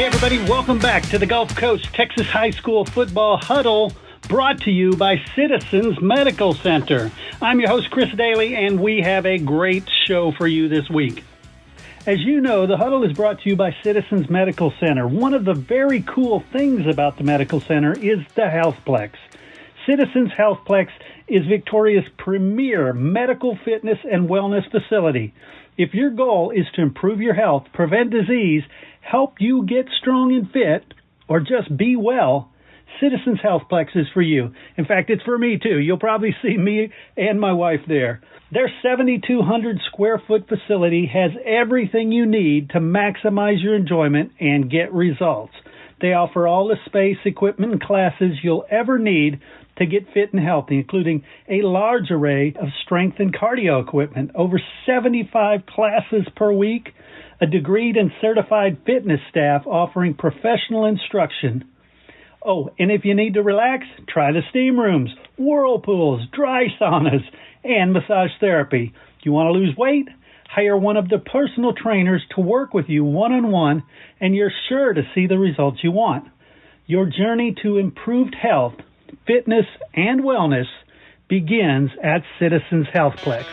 Hey everybody, welcome back to the Gulf Coast Texas High School Football Huddle, brought to you by Citizens Medical Center. I'm your host, Chris Daly, and we have a great show for you this week. As you know, the Huddle is brought to you by Citizens Medical Center. One of the very cool things about the Medical Center is the Healthplex. Citizens Healthplex is Victoria's premier medical fitness and wellness facility. If your goal is to improve your health, prevent disease, help you get strong and fit, or just be well, Citizens Healthplex is for you. In fact, it's for me too. You'll probably see me and my wife there. Their 7,200 square foot facility has everything you need to maximize your enjoyment and get results. They offer all the space, equipment, and classes you'll ever need to get fit and healthy, including a large array of strength and cardio equipment, over 75 classes per week, a degreed and certified fitness staff offering professional instruction. Oh, and if you need to relax, try the steam rooms, whirlpools, dry saunas, and massage therapy. You want to lose weight? Hire one of the personal trainers to work with you one-on-one, and you're sure to see the results you want. Your journey to improved health, fitness, and wellness begins at Citizens Healthplex.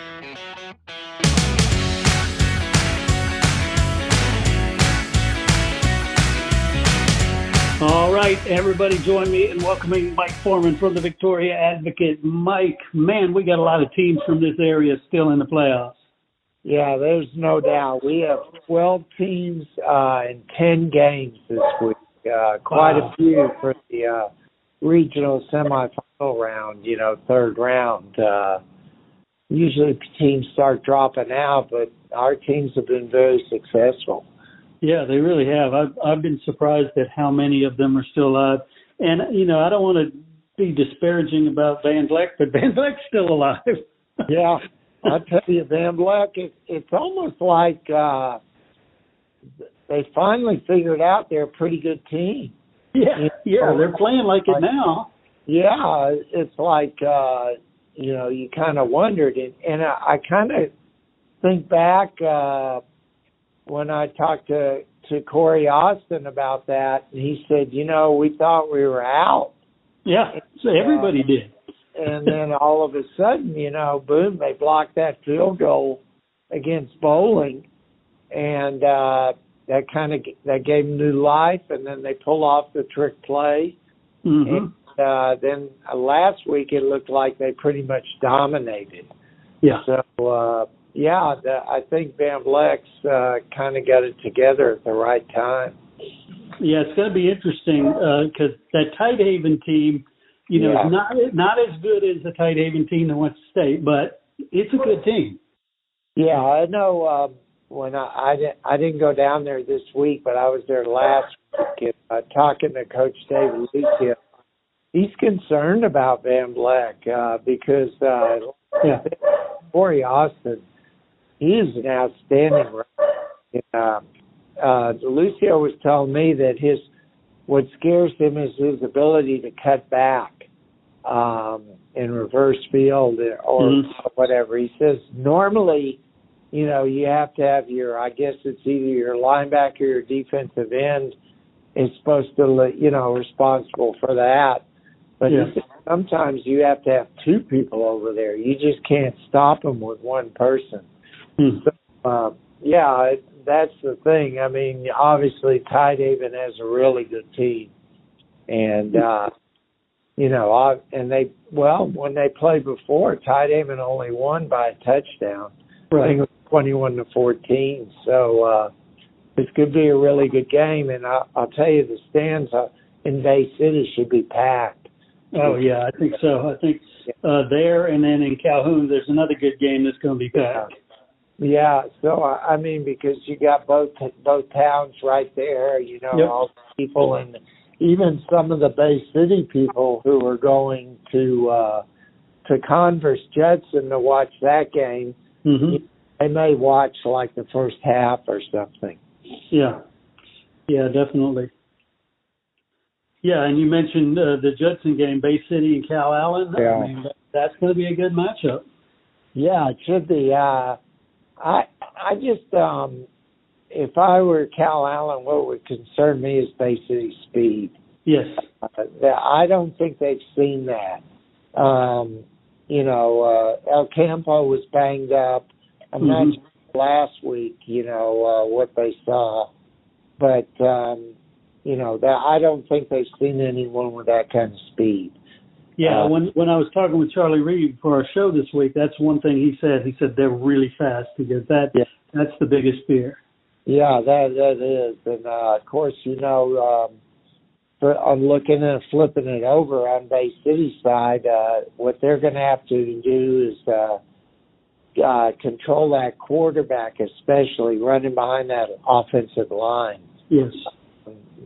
All right, everybody join me in welcoming Mike Foreman from the Victoria Advocate. Mike, man, we got a lot of teams from this area still in the playoffs. Yeah, there's no doubt. We have 12 teams in 10 games this week. Quite a few for the regional semifinal round, third round. Usually teams start dropping out, but our teams have been very successful. Yeah, they really have. I've been surprised at how many of them are still alive. And, I don't want to be disparaging about Van Vleck, but Van Vleck's still alive. Yeah, I'll tell you, Van Vleck, it's almost like they finally figured out they're a pretty good team. Yeah, they're playing like it now. Yeah, it's like, you kind of wondered. And I kind of think back when I talked to Corey Austin about that, and he said, we thought we were out. Yeah, so everybody did. And then all of a sudden, boom, they blocked that field goal against Bowling, and that gave them new life, and then they pull off the trick play. Mm-hmm. And then last week it looked like they pretty much dominated. Yeah. So, I think Van Vleck's kind of got it together at the right time. Yeah, it's going to be interesting because that Tidehaven team, is not as good as the Tidehaven team that went to state, but it's a good team. Yeah, I know. When I didn't go down there this week, but I was there last week. Talking to Coach David Lucia, he's concerned about Van Vleck because Corey Austin, he's an outstanding runner. Lucio was telling me that what scares him is his ability to cut back in reverse field or whatever. He says normally, you have to have I guess it's either your linebacker or your defensive end is supposed to, responsible for that. But he said sometimes you have to have two people over there. You just can't stop them with one person. So, that's the thing. I mean, obviously Tidehaven has a really good team. And, when they played before, Tidehaven only won by a touchdown. Right. I think it was 21-14. So this could be a really good game. And I'll tell you, the stands in Bay City should be packed. Oh, yeah, I think so. I think there and then in Calhoun, there's another good game that's going to be packed. Yeah, so, because you got both towns right there, all the people, and even some of the Bay City people who are going to Converse Judson to watch that game, they may watch like the first half or something. Yeah, definitely. Yeah, and you mentioned the Judson game, Bay City and Cal Allen. Yeah. I mean, that's going to be a good matchup. Yeah, it should be. I just if I were Cal Allen, what would concern me is Bay City speed. Yes. I don't think they've seen that. El Campo was banged up. I'm not sure last week, what they saw. But, that I don't think they've seen anyone with that kind of speed. Yeah, when I was talking with Charlie Reed for our show this week, that's one thing he said. He said they're really fast because that's the biggest fear. Yeah, that is. And, of course, on looking and flipping it over on Bay City side, what they're going to have to do is control that quarterback, especially running behind that offensive line. Yes.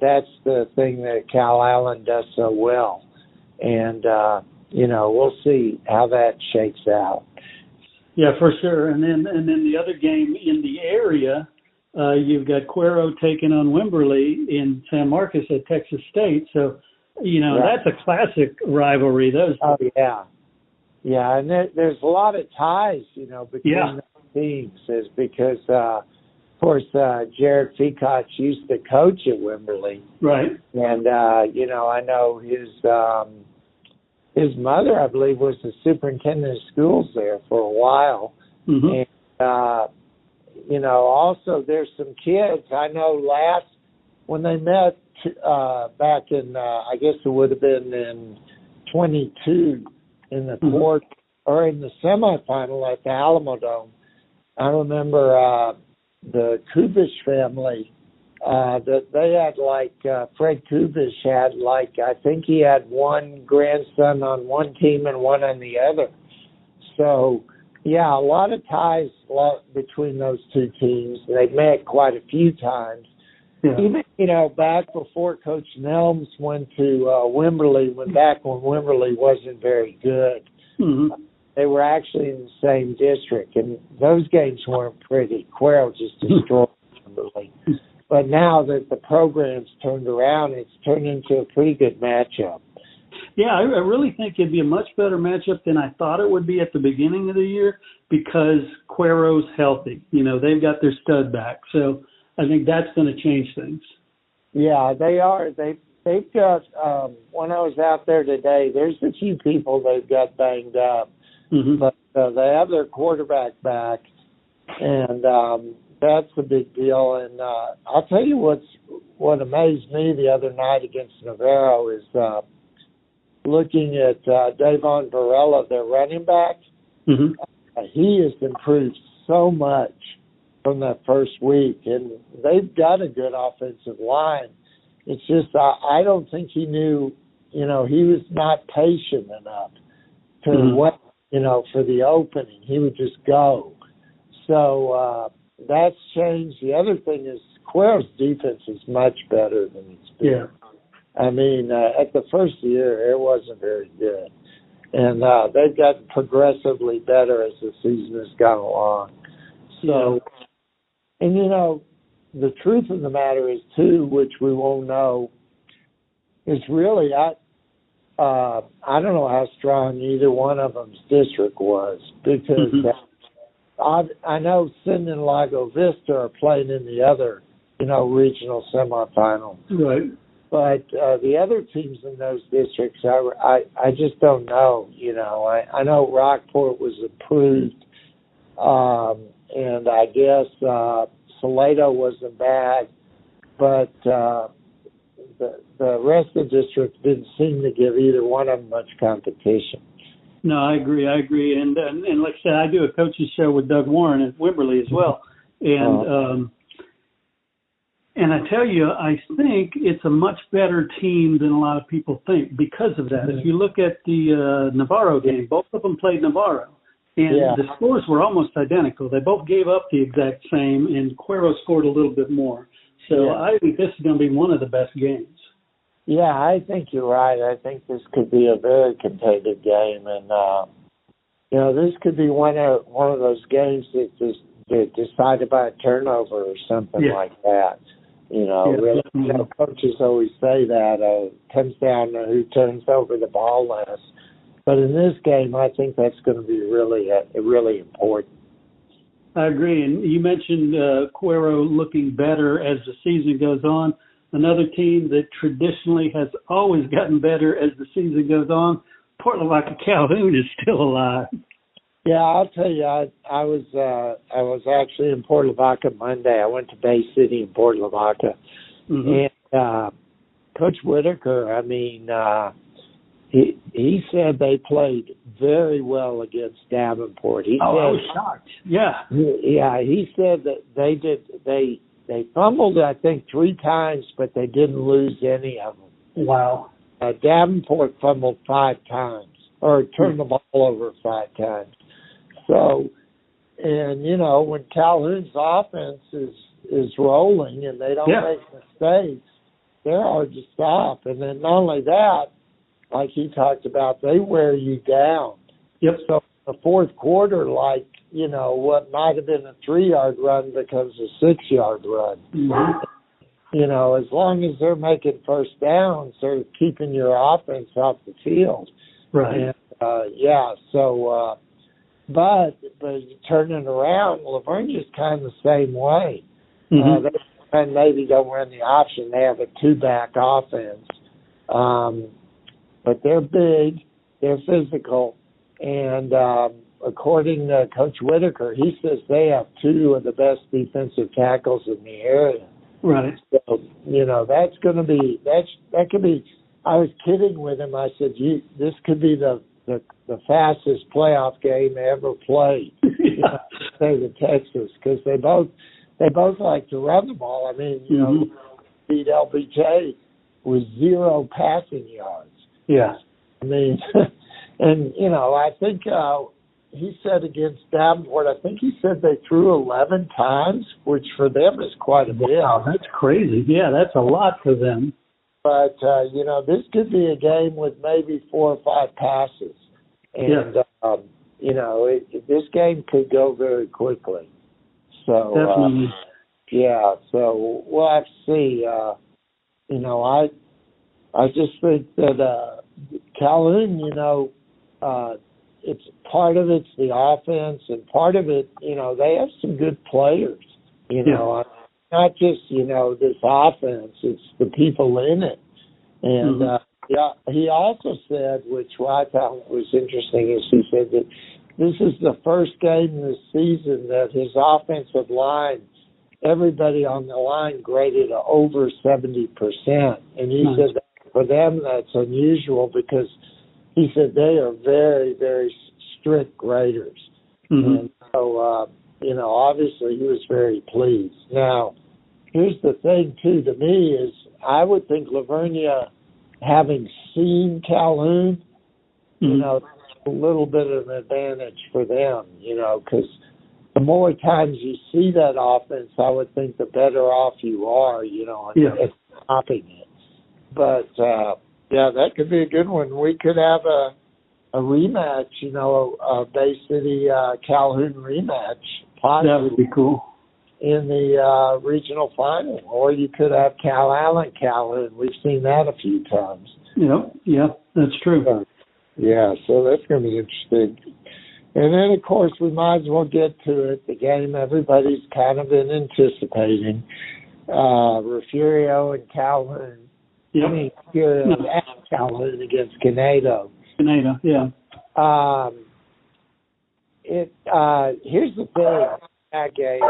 That's the thing that Cal Allen does so well. And, we'll see how that shakes out. Yeah, for sure. And then the other game in the area, you've got Cuero taking on Wimberley in San Marcos at Texas State. So, that's a classic rivalry. Oh, yeah. Yeah, and there's a lot of ties, between the teams. Is because, of course, Jared Feacock used to coach at Wimberley. Right. And, I know his mother, I believe, was the superintendent of schools there for a while. Mm-hmm. And, also there's some kids. I know when they met back in, I guess it would have been in 22 in the court or in the semifinal at the Alamo Dome. I remember the Kubish family, that they had Fred Kubish had I think he had one grandson on one team and one on the other. So, yeah, a lot of ties between those two teams. They met quite a few times. Yeah. Even, back before Coach Nelms went to Wimberley, back when Wimberley wasn't very good, they were actually in the same district, and those games weren't pretty. Cuero just destroyed Wimberley. But now that the program's turned around, it's turned into a pretty good matchup. Yeah, I really think it'd be a much better matchup than I thought it would be at the beginning of the year because Cuero's healthy. They've got their stud back. So I think that's going to change things. Yeah, they are. They've got, when I was out there today, there's a few people they've got banged up. But they have their quarterback back, and that's a big deal. And I'll tell you what amazed me the other night against Navarro is looking at Davon Varela, their running back. He has improved so much from that first week, and they've got a good offensive line. It's just I don't think he knew, he was not patient enough to wait, for the opening. He would just go. So that's changed. The other thing is Cuero's defense is much better than it's been. Yeah. I mean, at the first year, it wasn't very good. And they've gotten progressively better as the season has gone along. So, and the truth of the matter is, too, which we won't know, is really, I don't know how strong either one of them's district was because I know Sin and Lago Vista are playing in the other, regional semifinal. Right. But the other teams in those districts, I just don't know. I know Rockport was approved, and I guess Salado wasn't bad, but the rest of the district didn't seem to give either one of them much competition. No, I agree. And like I said, I do a coach's show with Doug Warren at Wimberley as well, and I tell you, I think it's a much better team than a lot of people think because of that. If you look at the Navarro game, both of them played Navarro, and the scores were almost identical. They both gave up the exact same, and Cuero scored a little bit more. So I think this is going to be one of the best games. Yeah, I think you're right. I think this could be a very competitive game, and this could be one of those games that decided by a turnover or something like that. Really, coaches always say that it comes down to who turns over the ball less. But in this game, I think that's going to be really important. I agree. And you mentioned Cuero looking better as the season goes on. Another team that traditionally has always gotten better as the season goes on, Port Lavaca Calhoun is still alive. Yeah, I'll tell you, I was actually in Port Lavaca Monday. I went to Bay City in Port Lavaca, and Coach Whitaker, I mean, he said they played very well against Davenport. He said, I was shocked. Yeah, he said that they fumbled, I think, 3 times, but they didn't lose any of them. Wow. Davenport fumbled 5 times, or turned the ball over 5 times. So, and you know, when Calhoun's offense is rolling and they don't make mistakes, they're hard to stop. And then not only that, like he talked about, they wear you down. Yep. So the fourth quarter, like, you know, what might have been a 3-yard run becomes a 6-yard run. Mm-hmm. You know, as long as they're making first downs, they're keeping your offense off the field. Right. And, but turning around, Lavernia's kind of the same way. Mm-hmm. They maybe don't run the option. They have a 2-back offense. But they're big, they're physical, and according to Coach Whitaker, he says they have 2 of the best defensive tackles in the area. Right. So, you know, that could be. I was kidding with him. I said, this could be the fastest playoff game ever played. State of Texas, because they both like to run the ball. I mean, you know, beat LBJ with 0 passing yards. Yeah. I mean, and you know, I think he said against Davenport, I think he said they threw 11 times, which for them is quite a bit. Wow, that's crazy. Yeah, that's a lot for them. But, you know, this could be a game with maybe 4 or 5 passes. And, you know, this game could go very quickly. So, definitely. So we'll have to see. You know, I just think that Calhoun, you know, it's part of it's the offense, and part of it, you know, they have some good players. You know, not just, you know, this offense, it's the people in it. And he also said, which I thought was interesting, is he said that this is the first game this season that his offensive line, everybody on the line graded over 70%. And he said that for them that's unusual, because he said they are very, very strict graders. And so, you know, obviously he was very pleased. Now, here's the thing, too, to me, is I would think Lavernia, having seen Calhoun, you know, a little bit of an advantage for them, you know, because the more times you see that offense, I would think the better off you are, you know, at stopping it. But, that could be a good one. We could have a rematch, you know, a Bay City Calhoun rematch. Possibly. That would be cool. In the regional final, or you could have Cal Allen Calhoun. We've seen that a few times. Yeah, that's true. So that's going to be interesting. And then, of course, we might as well get to it. The game everybody's kind of been anticipating. Refugio and Calhoun. Yep. I mean, Refugio and Calhoun against Canado. Here's the thing. That game,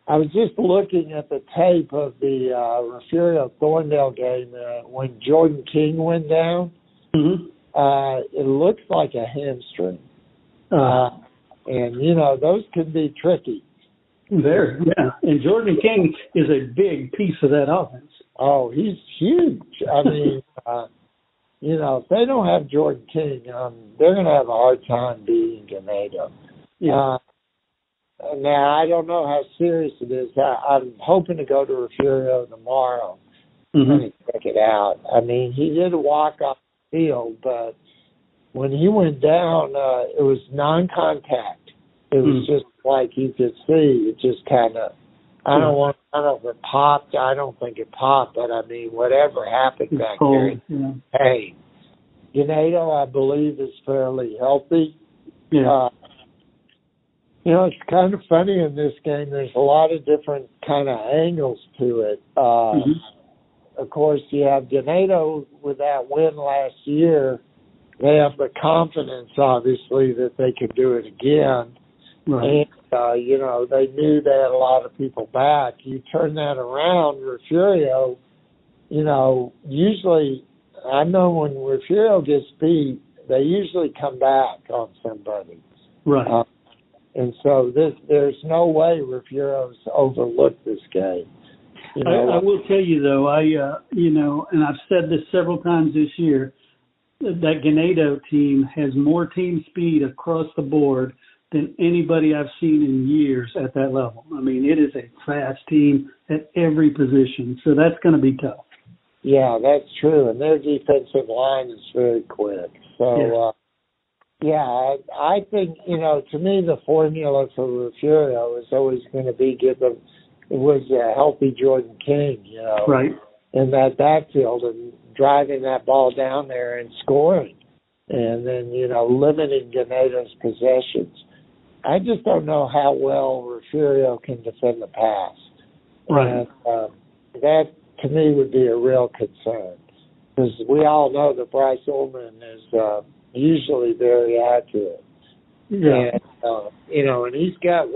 I was just looking at the tape of the Refugio Thorndale game when Jordan King went down. It looks like a hamstring, and you know those can be tricky. And Jordan King is a big piece of that offense. Oh, he's huge. I mean, you know, if they don't have Jordan King, they're going to have a hard time beating Canado. Now, I don't know how serious it is. I'm hoping to go to Refugio tomorrow and check it out. I mean, he did walk off the field, but when he went down, it was non-contact. It was just like you could see. It just kind of, I don't know if it popped. I don't think it popped, but I mean, whatever happened back there. Hey, Canado, I believe, is fairly healthy. It's kind of funny in this game. There's a lot of different kind of angles to it. Of course, you have Ganado with that win last year. They have the confidence, obviously, that they can do it again. Right. And, they knew they had a lot of people back. You turn that around, Refugio, usually, I know when Refugio gets beat, they usually come back on somebody. Right. And so there's no way Refugio's overlooked this game. I will tell you, though, and I've said this several times this year, that Ganado team has more team speed across the board than anybody I've seen in years at that level. I mean, it is a fast team at every position, so that's going to be tough. Yeah, that's true, and their defensive line is very quick. So, I think, to me, the formula for Refugio is always going to be give them, it was a healthy Jordan King, right, in that backfield and driving that ball down there and scoring, and then, limiting Ganado's possessions. I just don't know how well Refugio can defend the pass. Right. And that, to me, would be a real concern, because we all know that Bryce Ullman is usually very accurate. Yeah. And, and he's got,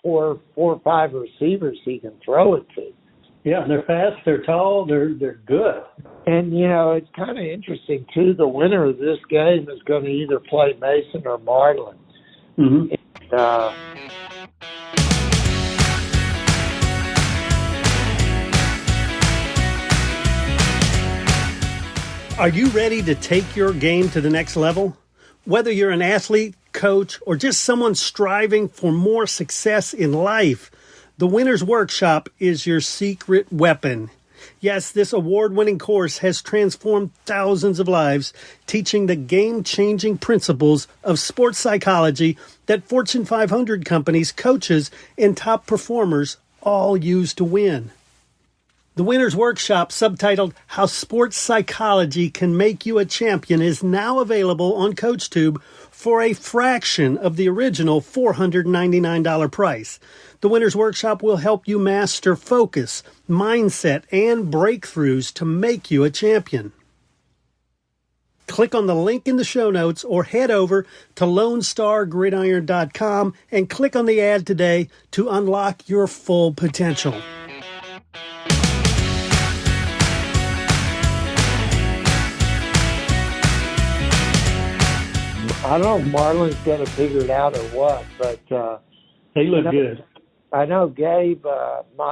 four or five receivers he can throw it to. Yeah, they're fast, they're tall, they're good. And, it's kind of interesting, too. The winner of this game is going to either play Mason or Marlin. Mm-hmm. Are you ready to take your game to the next level? Whether you're an athlete, coach, or just someone striving for more success in life, the Winner's Workshop is your secret weapon. Yes, this award-winning course has transformed thousands of lives, teaching the game-changing principles of sports psychology that Fortune 500 companies, coaches, and top performers all use to win. The Winner's Workshop, subtitled How Sports Psychology Can Make You a Champion, is now available on CoachTube for a fraction of the original $499 price. The Winner's Workshop will help you master focus, mindset, and breakthroughs to make you a champion. Click on the link in the show notes or head over to LoneStarGridiron.com and click on the ad today to unlock your full potential. I don't know if Marlin's going to figure it out or what, but they look good. I know Gabe, my